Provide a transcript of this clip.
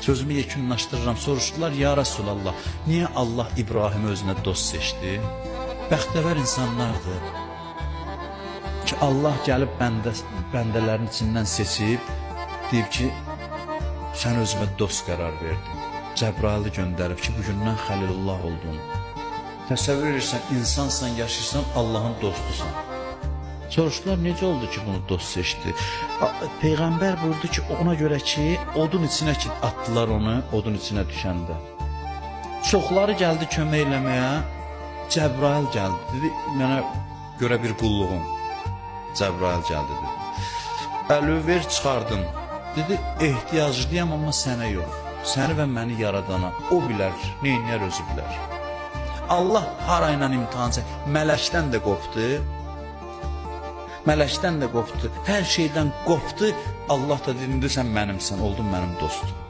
Sözümü yekunlaşdırıram. Soruşdular, ya Rasulallah, niye Allah İbrahim'i özünə dost seçdi? Bəxtəvər insanlardır ki, Allah gəlib bəndələrin içindən seçib, deyib ki, sən özümə dost qərar verdin. Cəbraili göndərib ki, bugündən Xəlilullah oldun. Təsəvvür edirsən, insansan, yaşayırsan, Allahın dostusan. Soruşdular, necə oldu ki, bunu dost seçdi? Peyğəmbər buyurdu ki, ona görə ki, odun içinə ki, atdılar onu, odun içinə düşəndə. Çoxları gəldi kömək eləməyə, Cəbrail gəldi, dedi, mənə görə bir qulluğum. Cəbrail gəldi, dedi. Əli ver, çıxardım. Dedi, ehtiyaclıyam, amma sənə yox. Səni və məni yaradana, o bilər, neyniyər özü bilər. Allah harayla imtihan çək, mələkdən də qopdu. Mələkdən də qopdu, hər şeydən qopdu. Allah da dedi, sən mənimsən, oldun mənim dostum.